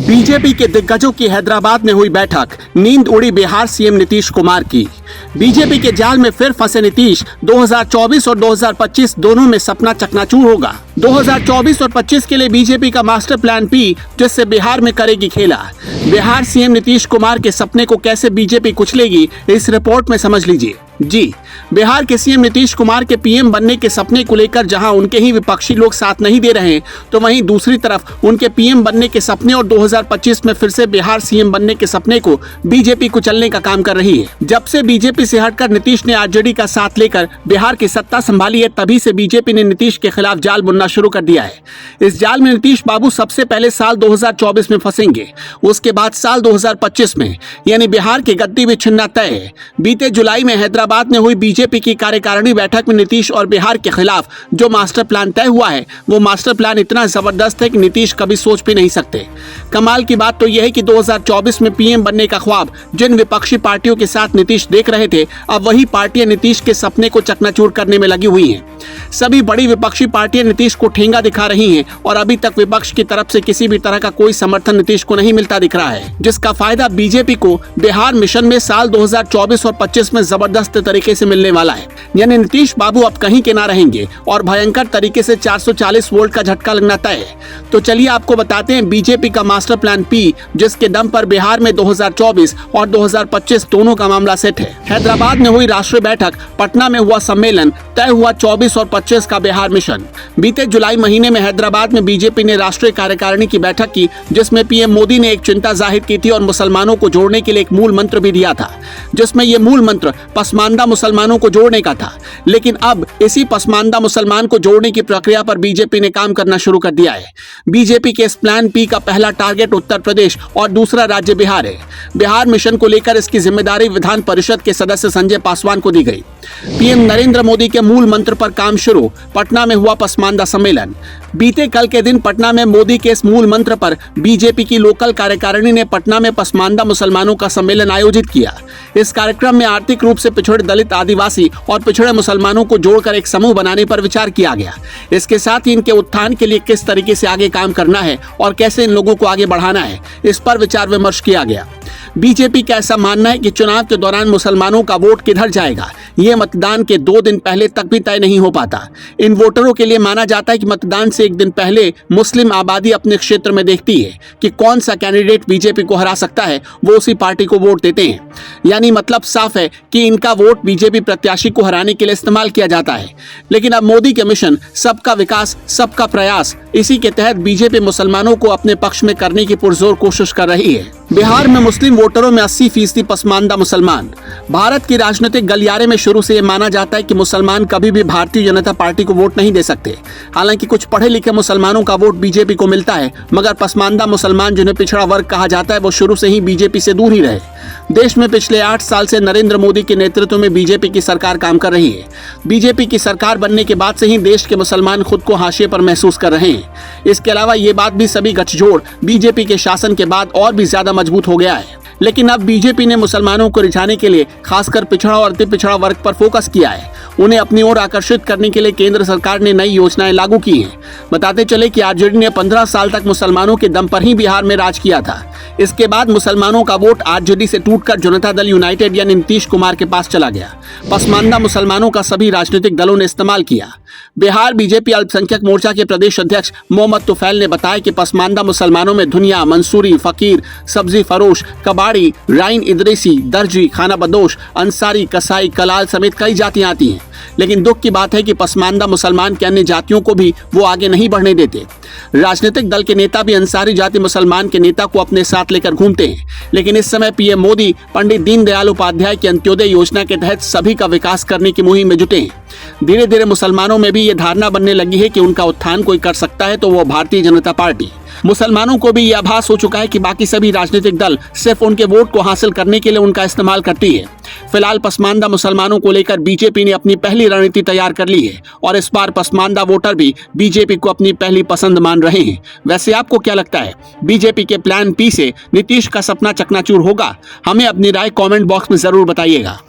BJP के दिग्गजों की हैदराबाद में हुई बैठक, नींद उड़ी बिहार सीएम नीतीश कुमार की। बीजेपी के जाल में फिर फंसे नीतीश, 2024 और 2025 दोनों में सपना चकनाचूर होगा। 2024 और 25 के लिए बीजेपी का मास्टर प्लान पी, जिससे बिहार में करेगी खेला। बिहार सीएम नीतीश कुमार के सपने को कैसे बीजेपी कुचलेगी, इस रिपोर्ट में समझ लीजिए। जी, बिहार के सीएम नीतीश कुमार के पीएम बनने के सपने को लेकर जहां उनके ही विपक्षी लोग साथ नहीं दे रहे हैं, तो वहीं दूसरी तरफ उनके पीएम बनने के सपने और 2025 में फिर से बिहार सीएम बनने के सपने को बीजेपी कुचलने का काम कर रही है। जब से बीजेपी से हटकर नीतीश ने आरजेडी का साथ लेकर बिहार की सत्ता संभाली है, तभी से बीजेपी ने नीतीश के खिलाफ जाल बुनना शुरू कर दिया है। इस जाल में नीतीश बाबू सबसे पहले साल 2024 में फंसेंगे, उसके बाद साल 2025 में, यानी बिहार की गद्दी भी छिनना तय है। बीते जुलाई में हैदराबाद में हुई बीजेपी की कार्यकारिणी बैठक में नीतीश और बिहार के खिलाफ जो मास्टर प्लान तय हुआ है, वो मास्टर प्लान इतना जबरदस्त है कि नीतीश कभी सोच भी नहीं सकते। कमाल की बात तो यह है कि 2024 में पीएम बनने का ख्वाब जिन विपक्षी पार्टियों के साथ नीतीश देख रहे थे, अब वही पार्टियां नीतीश के सपने को चकनाचूर करने में लगी हुई हैं। सभी बड़ी विपक्षी पार्टियां नीतीश को ठेंगा दिखा रही हैं और अभी तक विपक्ष की तरफ से किसी भी तरह का कोई समर्थन नीतीश को नहीं मिलता दिख रहा है, जिसका फायदा बीजेपी को बिहार मिशन में साल 2024 और 25 में जबरदस्त तरीके से मिलने वाला है। यानी नीतीश बाबू अब कहीं के ना रहेंगे और भयंकर तरीके से 440 वोल्ट का झटका लगना तय है। तो चलिए आपको बताते हैं बीजेपी का मास्टर प्लान पी, जिसके दम पर बिहार में 2024 और 2025 दोनों का मामला सेट है। हैदराबाद में हुई राष्ट्रीय बैठक, पटना में हुआ सम्मेलन, तय हुआ 24 और 25 का बिहार मिशन। बीते जुलाई महीने में हैदराबाद में बीजेपी ने राष्ट्रीय कार्यकारिणी की बैठक की, जिसमें पीएम मोदी ने एक चिंता जाहिर की थी और मुसलमानों को जोड़ने के लिए एक मूल मंत्र भी दिया था, जिसमें यह मूल मंत्र पसमानदा मुसलमानों को जोड़ने का था। लेकिन अब इसी पसमानदा मुसलमान को जोड़ने की प्रक्रिया पर बीजेपी ने काम करना शुरू कर दिया है। बीजेपी के इस प्लान पी का पहला टारगेट उत्तर प्रदेश और दूसरा राज्य बिहार है। बिहार मिशन को लेकर इसकी जिम्मेदारी विधान परिषद के सदस्य संजय पासवान को दी गई। पीएम नरेंद्र मोदी के मूल मंत्र पर काम शुरू, पटना में हुआ पसमानदा सम्मेलन। बीते कल के दिन पटना में मोदी के इस मूल मंत्र पर बीजेपी की लोकल कार्यकारिणी ने पटना में पसमानदा मुसलमानों का सम्मेलन आयोजित किया। इस कार्यक्रम में आर्थिक रूप से पिछड़े दलित, आदिवासी और पिछड़े मुसलमानों को जोड़कर एक समूह बनाने पर विचार किया गया। इसके साथ ही इनके उत्थान के लिए किस तरीके से आगे काम करना है और कैसे इन लोगों को आगे बढ़ाना है, इस पर विचार विमर्श किया गया। बीजेपी का ऐसा मानना है कि चुनाव के दौरान मुसलमानों का वोट किधर जाएगा, ये मतदान के 2 दिन पहले तक भी तय नहीं हो पाता। इन वोटरों के लिए माना जाता है कि मतदान से 1 दिन पहले मुस्लिम आबादी अपने क्षेत्र में देखती है कि कौन सा कैंडिडेट बीजेपी को हरा सकता है, वो उसी पार्टी को वोट देते हैं। यानी मतलब साफ है कि इनका वोट बीजेपी प्रत्याशी को हराने के लिए इस्तेमाल किया जाता है। लेकिन अब मोदी के मिशन सबका विकास सबका प्रयास, इसी के तहत बीजेपी मुसलमानों को अपने पक्ष में करने की पुरजोर कोशिश कर रही है। बिहार में मुस्लिम वोटरों में 80% पसमानदा मुसलमान। भारत की राजनीतिक गलियारे में शुरू से ये माना जाता है कि मुसलमान कभी भी भारतीय जनता पार्टी को वोट नहीं दे सकते। हालांकि कुछ पढ़े लिखे मुसलमानों का वोट बीजेपी को मिलता है, मगर पसमानदा मुसलमान, जिन्हें पिछड़ा वर्ग कहा जाता है, वो शुरू से ही बीजेपी से दूर ही रहे। देश में पिछले 8 साल से नरेंद्र मोदी के नेतृत्व में बीजेपी की सरकार काम कर रही है। बीजेपी की सरकार बनने के बाद से ही देश के मुसलमान खुद को हाशिए पर महसूस कर रहे हैं। इसके अलावा ये बात भी सभी गठजोड़ बीजेपी के शासन के बाद और भी ज्यादा मजबूत हो गया है। लेकिन अब बीजेपी ने मुसलमानों को रिझाने के लिए खासकर पिछड़ा और अति पिछड़ा वर्ग पर फोकस किया है। उन्हें अपनी ओर आकर्षित करने के लिए केंद्र सरकार ने नई योजनाएं लागू की हैं। बताते चले कि आरजेडी ने 15 साल तक मुसलमानों के दम पर ही बिहार में राज किया था। इसके बाद मुसलमानों का वोट आरजेडी से टूटकर जनता दल यूनाइटेड यानी नीतीश कुमार के पास चला गया। पसमानदा मुसलमानों का सभी राजनीतिक दलों ने इस्तेमाल किया। बिहार बीजेपी अल्पसंख्यक मोर्चा के प्रदेश अध्यक्ष मोहम्मद तुफैल ने बताया कि पसमानदा मुसलमानों में धुनिया, मंसूरी, फकीर, सब्जी फरोश, कबाड़ी, राइन इदरीसी, दर्जी, खाना बदोश, अंसारी, कसाई, कलाल समेत कई जातियां आती हैं। लेकिन दुख की बात है कि पसमानदा मुसलमान के अन्य जातियों को भी वो आगे नहीं बढ़ने देते। राजनीतिक दल के नेता भी अंसारी जाति मुसलमान के नेता को अपने साथ लेकर घूमते हैं। लेकिन इस समय पीएम मोदी पंडित दीनदयाल उपाध्याय की अंत्योदय योजना के तहत सभी का विकास करने की मुहिम में जुटे हैं। धीरे धीरे मुसलमानों में भी ये धारणा बनने लगी है कि उनका उत्थान कोई कर सकता है तो वो भारतीय जनता पार्टी। मुसलमानों को भी यह आभास हो चुका है कि बाकी सभी राजनीतिक दल सिर्फ उनके वोट को हासिल करने के लिए उनका इस्तेमाल करती है। फिलहाल पसमानदा मुसलमानों को लेकर बीजेपी ने अपनी पहली रणनीति तैयार कर ली है और इस बार पसमानदा वोटर भी बीजेपी को अपनी पहली पसंद मान रहे हैं। वैसे आपको क्या लगता है, बीजेपी के प्लान पी से नीतीश का सपना चकनाचूर होगा? हमें अपनी राय कमेंट बॉक्स में जरूर बताइएगा।